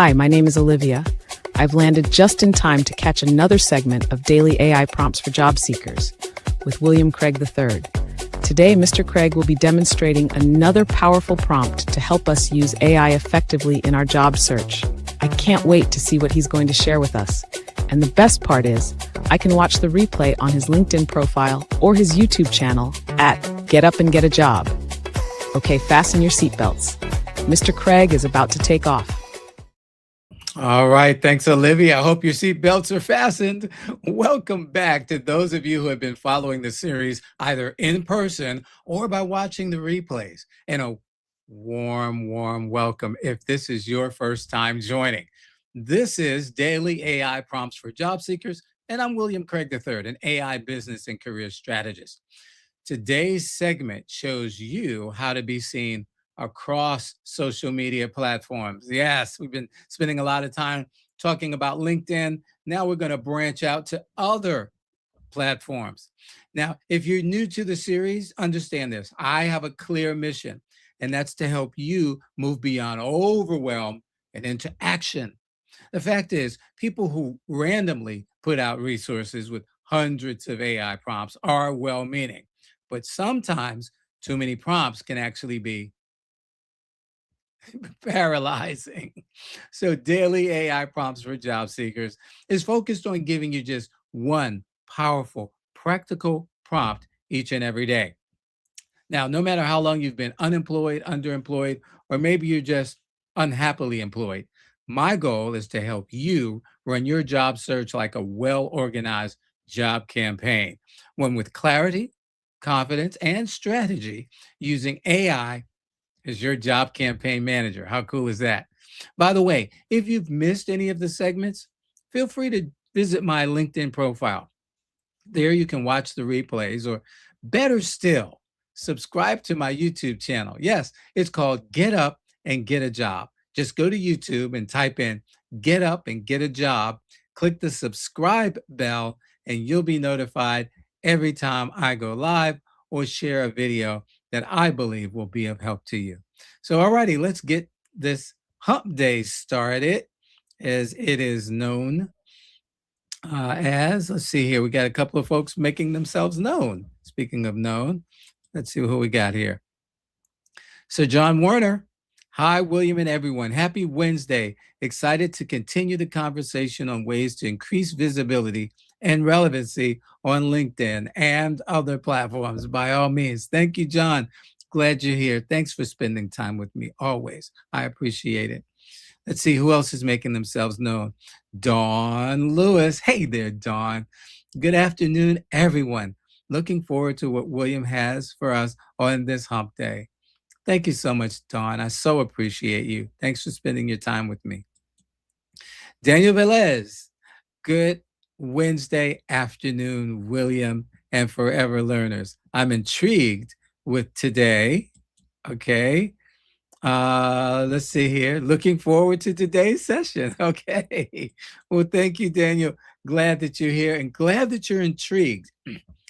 Hi, my name is Olivia. I've landed just in time to catch another segment of Daily AI Prompts for Job Seekers with William Craig III. Today, Mr. Craig will be demonstrating another powerful prompt to help us use AI effectively in our job search. I can't wait to see what he's going to share with us. And the best part is, I can watch the replay on his LinkedIn profile or his YouTube channel at Get Up and Get a Job. Okay, fasten your seatbelts. Mr. Craig is about to take off. All right. Thanks, Olivia. I hope your seatbelts are fastened. Welcome back to those of you who have been following the series either in person or by watching the replays. And a warm welcome if this is your first time joining. This is Daily AI Prompts for Job Seekers, and I'm William Craig III, an AI business and career strategist. Today's segment shows you how to be seen across social media platforms. Yes, we've been spending a lot of time talking about LinkedIn. Now we're going to branch out to other platforms. Now, if you're new to the series, understand this. I have a clear mission, and that's to help you move beyond overwhelm and into action. The fact is, people who randomly put out resources with hundreds of AI prompts are well-meaning, but sometimes too many prompts can actually be paralyzing. So Daily AI Prompts for Job Seekers is focused on giving you just one powerful, practical prompt each and every day. Now, no matter how long you've been unemployed, underemployed, or maybe you're just unhappily employed, my goal is to help you run your job search like a well-organized job campaign, one with clarity, confidence, and strategy using AI as your job campaign manager. How cool is that? By the way, if you've missed any of the segments, feel free to visit my LinkedIn profile. There you can watch the replays, or better still, subscribe to my YouTube channel. Yes, it's called Get Up and Get a Job. Just go to YouTube and type in Get Up and Get a Job, click the subscribe bell, and you'll be notified every time I go live or share a video that I believe will be of help to you. So, alrighty, let's get this hump day started, as it is known let's see here, we got a couple of folks making themselves known. Speaking of known, let's see who we got here. So John Warner, hi, William and everyone. Happy Wednesday. Excited to continue the conversation on ways to increase visibility and relevancy on LinkedIn and other platforms. By all means. Thank you, John. Glad you're here. Thanks for spending time with me always. I appreciate it. Let's see who else is making themselves known. Dawn Lewis. Hey there, Dawn. Good afternoon, everyone. Looking forward to what William has for us on this hump day. Thank you so much, Dawn. I so appreciate you. Thanks for spending your time with me. Daniel Velez. Good Wednesday afternoon, William and Forever Learners. I'm intrigued with today. Okay. Let's see here. Looking forward to today's session. Okay. Well, thank you, Daniel. Glad that you're here and glad that you're intrigued.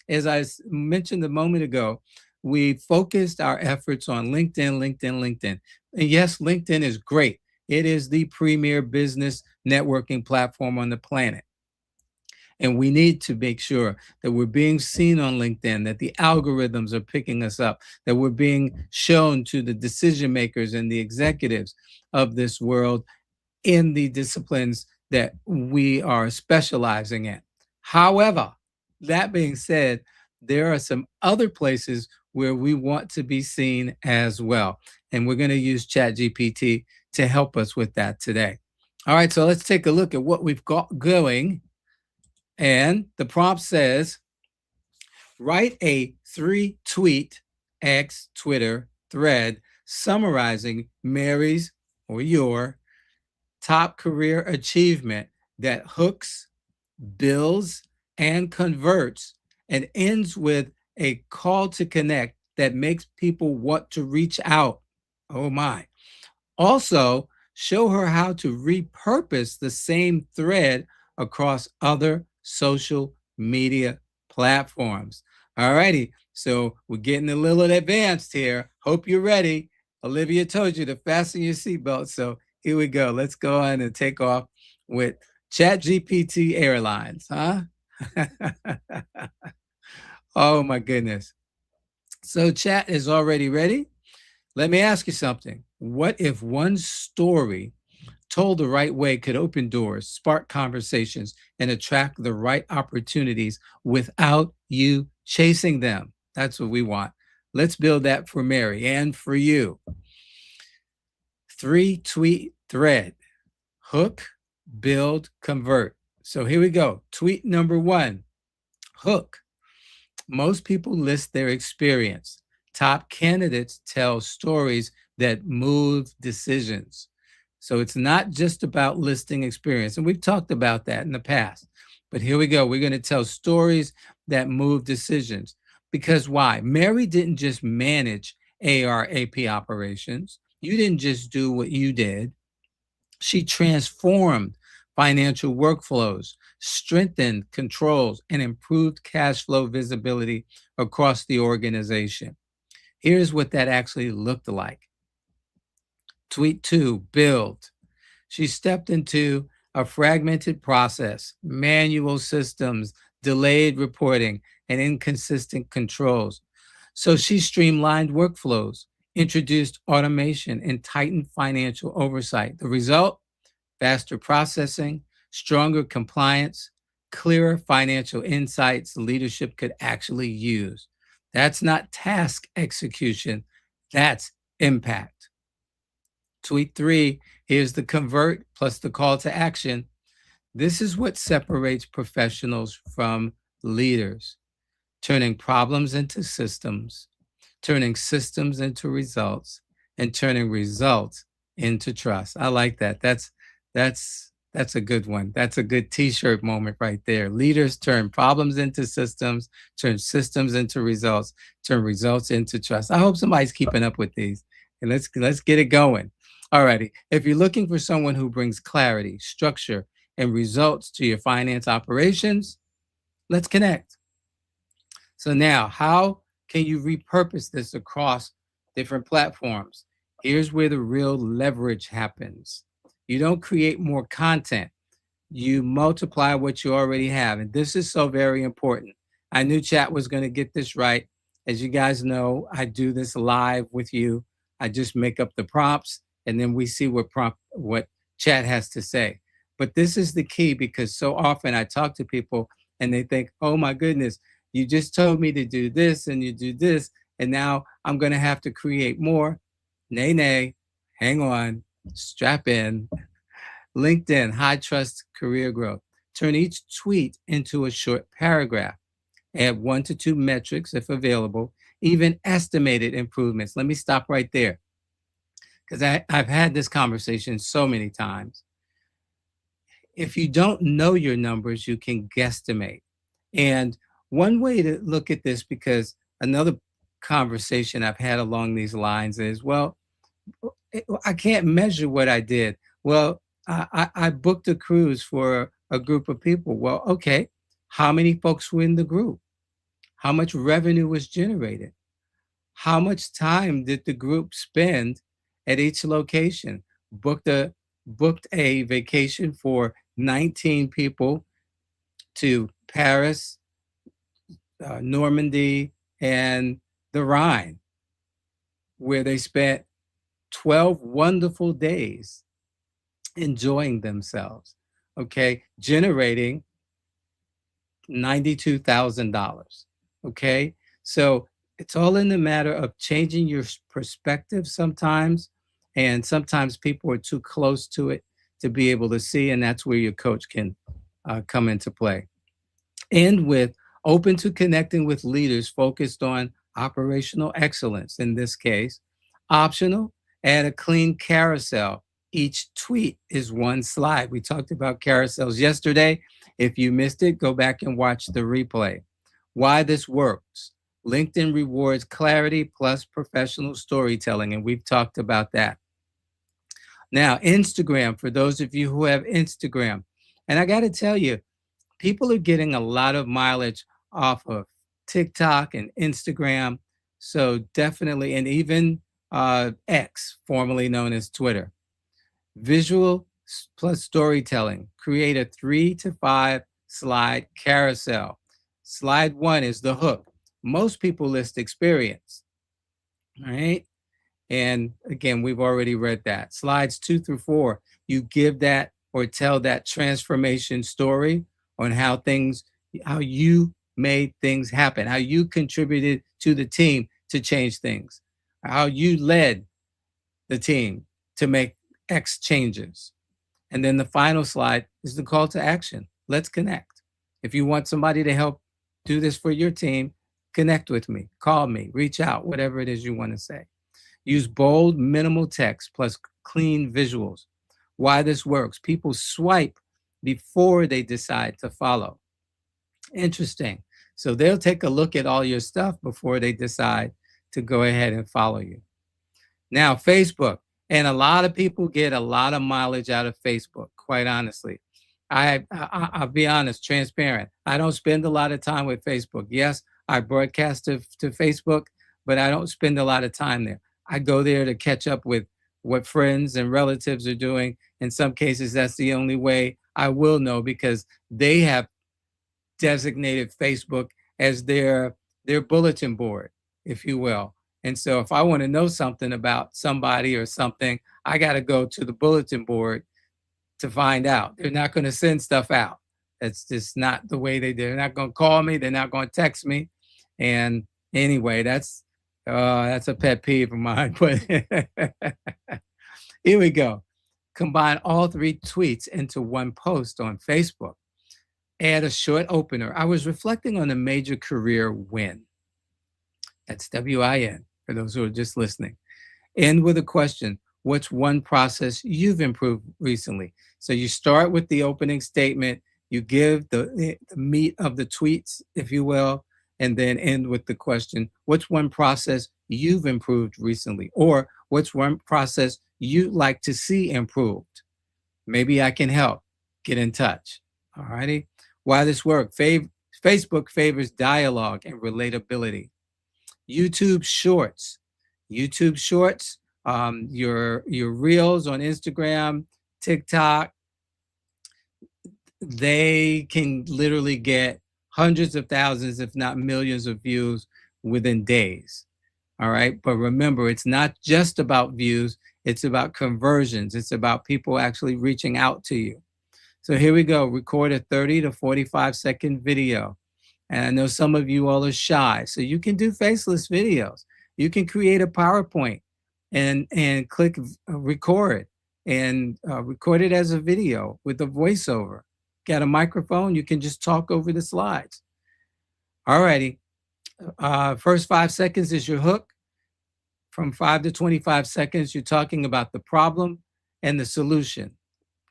As I mentioned a moment ago, we focused our efforts on LinkedIn. And yes, LinkedIn is great. It is the premier business networking platform on the planet. And we need to make sure that we're being seen on LinkedIn, that the algorithms are picking us up, that we're being shown to the decision makers and the executives of this world in the disciplines that we are specializing in. However, that being said, there are some other places where we want to be seen as well. And we're going to use ChatGPT to help us with that today. All right, so let's take a look at what we've got going. And the prompt says, write a 3-tweet X Twitter thread summarizing Mary's or your top career achievement that hooks, builds, and converts, and ends with a call to connect that makes people want to reach out. Oh my. Also, show her how to repurpose the same thread across other social media platforms. All righty, so we're getting a little advanced here. Hope you're ready. Olivia told you to fasten your seatbelt, so Here we go. Let's go on and take off with ChatGPT Airlines, huh? Oh my goodness. So chat is already ready. Let me ask you something. What if one story told the right way could open doors, spark conversations, and attract the right opportunities without you chasing them? That's what we want. Let's build that for Mary and for you. 3-tweet thread: hook, build, convert. So here we go. Tweet number 1: hook. Most people list their experience. Top candidates tell stories that move decisions. So it's not just about listing experience. And we've talked about that in the past. But here we go. We're going to tell stories that move decisions. Because why? Mary didn't just manage AR/AP operations. You didn't just do what you did. She transformed financial workflows, strengthened controls, and improved cash flow visibility across the organization. Here's what that actually looked like. Tweet 2: build. She stepped into a fragmented process, manual systems, delayed reporting, and inconsistent controls. So she streamlined workflows, introduced automation, and tightened financial oversight. The result: faster processing, stronger compliance, clearer financial insights leadership could actually use. That's not task execution, that's impact. Tweet 3: here's the convert plus the call to action. This is what separates professionals from leaders: turning problems into systems, turning systems into results, and turning results into trust. I like that. That's a good one. That's a good t-shirt moment right there. Leaders turn problems into systems, turn systems into results, turn results into trust. I hope somebody's keeping up with these. And let's get it going. All righty. If you're looking for someone who brings clarity, structure, and results to your finance operations, let's connect. So now, how can you repurpose this across different platforms? Here's where the real leverage happens. You don't create more content. You multiply what you already have. And this is so very important. I knew chat was going to get this right. As you guys know, I do this live with you. I just make up the prompts and then we see what chat has to say. But this is the key, because so often I talk to people and they think, oh my goodness, you just told me to do this and you do this, and now I'm going to have to create more. Nay, nay, hang on, strap in. LinkedIn, high trust career growth. Turn each tweet into a short paragraph. Add 1 to 2 metrics if available, even estimated improvements. Let me stop right there, because I've had this conversation so many times. If you don't know your numbers, you can guesstimate. And one way to look at this, because another conversation I've had along these lines is, well, I can't measure what I did. Well, I booked a cruise for a group of people. Well, okay, how many folks were in the group? How much revenue was generated? How much time did the group spend at each location? Booked a vacation for 19 people to Paris, Normandy, and the Rhine, where they spent 12 wonderful days enjoying themselves, okay, generating $92,000, okay? So it's all in the matter of changing your perspective sometimes, and sometimes people are too close to it to be able to see, and that's where your coach can come into play. And with open to connecting with leaders focused on operational excellence in this case. Optional, add a clean carousel. Each tweet is one slide. We talked about carousels yesterday. If you missed it, go back and watch the replay. Why this works: LinkedIn rewards clarity plus professional storytelling, and we've talked about that. Now, Instagram, for those of you who have Instagram, and I got to tell you, people are getting a lot of mileage off of TikTok and Instagram. So definitely, and even X, formerly known as Twitter. Visual plus storytelling. Create a 3 to 5 slide carousel. Slide 1 is the hook. Most people list experience. All right. And again, we've already read that. Slides 2 through 4, you give that or tell that transformation story on how you made things happen, how you contributed to the team to change things, how you led the team to make X changes. And then the final slide is the call to action. Let's connect. If you want somebody to help do this for your team, connect with me, call me, reach out, whatever it is you want to say. Use bold, minimal text plus clean visuals. Why this works: people swipe before they decide to follow. Interesting. So they'll take a look at all your stuff before they decide to go ahead and follow you. Now, Facebook, and a lot of people get a lot of mileage out of Facebook, quite honestly. I'll be honest, transparent. I don't spend a lot of time with Facebook. Yes, I broadcast to Facebook, but I don't spend a lot of time there. I go there to catch up with what friends and relatives are doing. In some cases, that's the only way I will know, because they have designated Facebook as their bulletin board, if you will. And so if I want to know something about somebody or something, I got to go to the bulletin board to find out. They're not going to send stuff out. That's just not the way they do. They're not going to call me. They're not going to text me. And anyway, that's a pet peeve of mine. But here we go. Combine all 3 tweets into one post on Facebook. Add a short opener. I was reflecting on a major career win. That's WIN, for those who are just listening. End with a question. What's one process you've improved recently? So you start with the opening statement, you give the meat of the tweets, if you will, and then end with the question, what's one process you've improved recently? Or what's one process you'd like to see improved? Maybe I can help. Get in touch. All righty. Why this work? Facebook favors dialogue and relatability. YouTube Shorts. YouTube Shorts, your reels on Instagram, TikTok, they can literally get hundreds of thousands, if not millions of views within days. All right. But remember, it's not just about views. It's about conversions. It's about people actually reaching out to you. So here we go. Record a 30 to 45-second video. And I know some of you all are shy, so you can do faceless videos. You can create a PowerPoint and click record and record it as a video with a voiceover. Got a microphone, you can just talk over the slides. All righty. First 5 seconds is your hook. From 5 to 25 seconds, you're talking about the problem and the solution.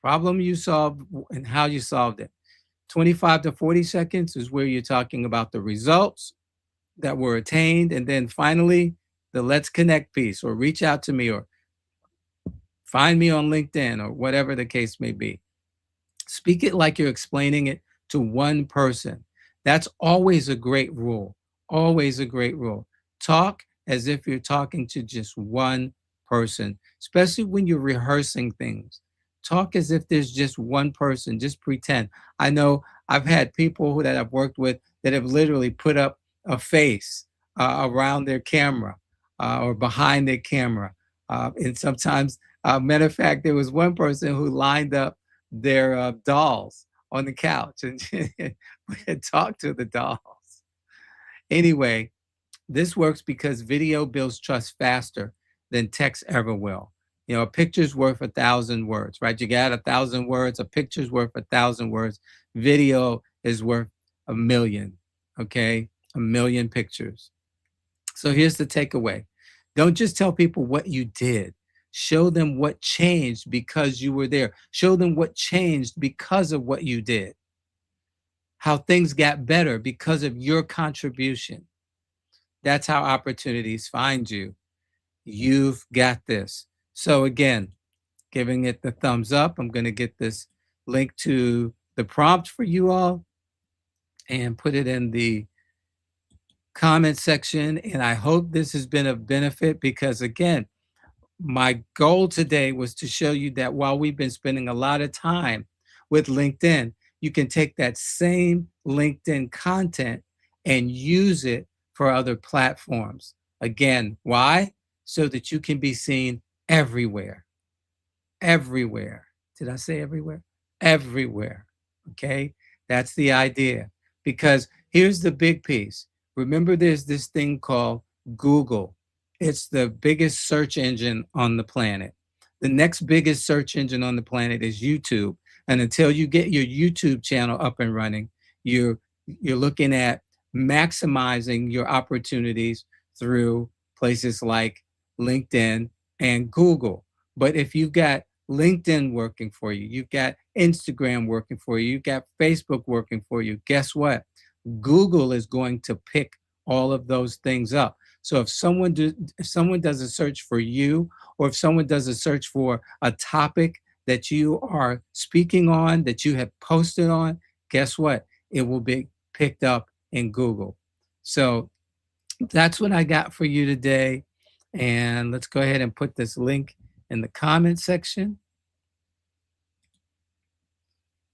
Problem you solved and how you solved it. 25 to 40 seconds is where you're talking about the results that were attained. And then finally, the let's connect piece, or reach out to me, or find me on LinkedIn, or whatever the case may be. Speak it like you're explaining it to one person. That's always a great rule. Always a great rule. Talk as if you're talking to just one person, especially when you're rehearsing things. Talk as if there's just one person. Just pretend. I know I've had people that I've worked with that have literally put up a face around their camera or behind their camera. And sometimes, matter of fact, there was one person who lined up their dolls on the couch and talked to the dolls. Anyway, this works because video builds trust faster than text ever will. You know, a picture's worth 1,000 words, right? You got 1,000 words, a picture's worth 1,000 words. Video is worth 1,000,000, okay? 1,000,000 pictures. So here's the takeaway. Don't just tell people what you did. Show them what changed because you were there. Show them what changed because of what you did. How things got better because of your contribution. That's how opportunities find you. You've got this. So again, giving it the thumbs up. I'm going to get this link to the prompt for you all and put it in the comment section. And I hope this has been of benefit because, again, my goal today was to show you that while we've been spending a lot of time with LinkedIn, you can take that same LinkedIn content and use it for other platforms. Again, why? So that you can be seen everywhere. Everywhere. Did I say everywhere? Everywhere. Okay. That's the idea. Because here's the big piece. Remember, there's this thing called Google. It's the biggest search engine on the planet. The next biggest search engine on the planet is YouTube. And until you get your YouTube channel up and running, you're looking at maximizing your opportunities through places like LinkedIn and Google. But if you've got LinkedIn working for you, you've got Instagram working for you, you've got Facebook working for you, guess what? Google is going to pick all of those things up. So if someone does a search for you, or if someone does a search for a topic that you are speaking on, that you have posted on, guess what? It will be picked up in Google. So that's what I got for you today. And let's go ahead and put this link in the comment section.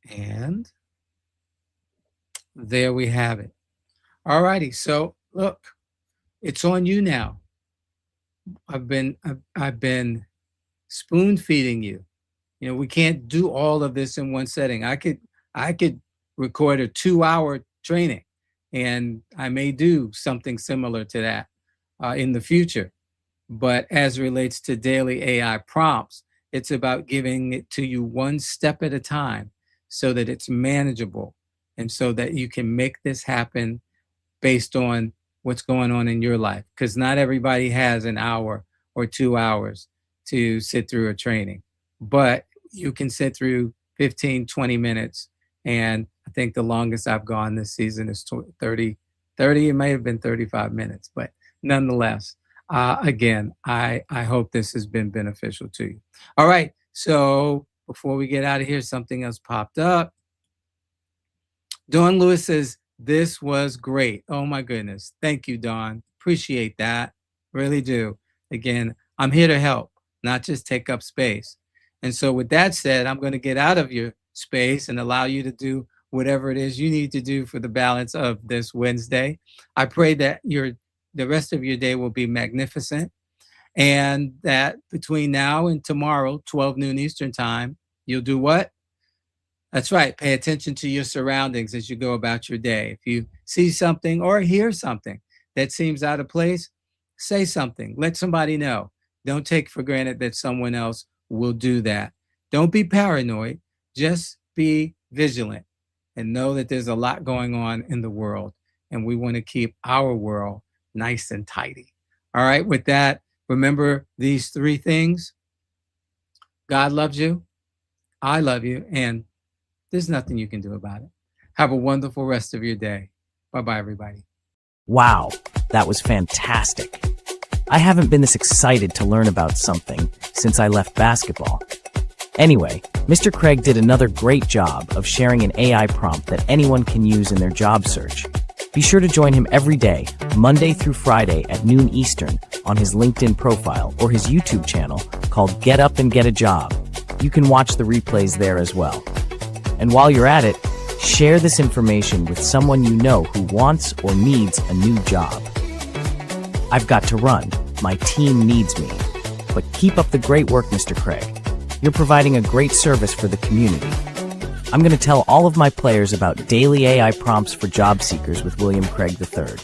And there we have it. All righty. So look, it's on you now. I've been spoon feeding you. You know, we can't do all of this in one setting. I could record a 2-hour training, and I may do something similar to that in the future. But as it relates to daily AI prompts, it's about giving it to you one step at a time so that it's manageable and so that you can make this happen based on what's going on in your life. Because not everybody has an hour or 2 hours to sit through a training, but you can sit through 15, 20 minutes. And I think the longest I've gone this season is 30, it may have been 35 minutes, but nonetheless, again, I hope this has been beneficial to you. All right, so before we get out of here, something else popped up. Dawn Lewis says, this was great. Oh my goodness. Thank you, Dawn. Appreciate that. Really do. Again, I'm here to help, not just take up space. And so with that said, I'm going to get out of your space and allow you to do whatever it is you need to do for the balance of this Wednesday. I pray that the rest of your day will be magnificent, and that between now and tomorrow, 12 noon Eastern time, you'll do what? That's right. Pay attention to your surroundings as you go about your day. If you see something or hear something that seems out of place, say something. Let somebody know. Don't take for granted that someone else will do that. Don't be paranoid. Just be vigilant and know that there's a lot going on in the world, and we want to keep our world nice and tidy. All right. With that, remember these 3 things. God loves you. I love you. And there's nothing you can do about it. Have a wonderful rest of your day. Bye-bye, everybody. Wow, that was fantastic. I haven't been this excited to learn about something since I left basketball. Anyway, Mr. Craig did another great job of sharing an AI prompt that anyone can use in their job search. Be sure to join him every day, Monday through Friday at noon Eastern, on his LinkedIn profile or his YouTube channel called Get Up and Get a Job. You can watch the replays there as well. And while you're at it, share this information with someone you know who wants or needs a new job. I've got to run. My team needs me. But keep up the great work, Mr. Craig. You're providing a great service for the community. I'm going to tell all of my players about daily AI prompts for job seekers with William Craig III.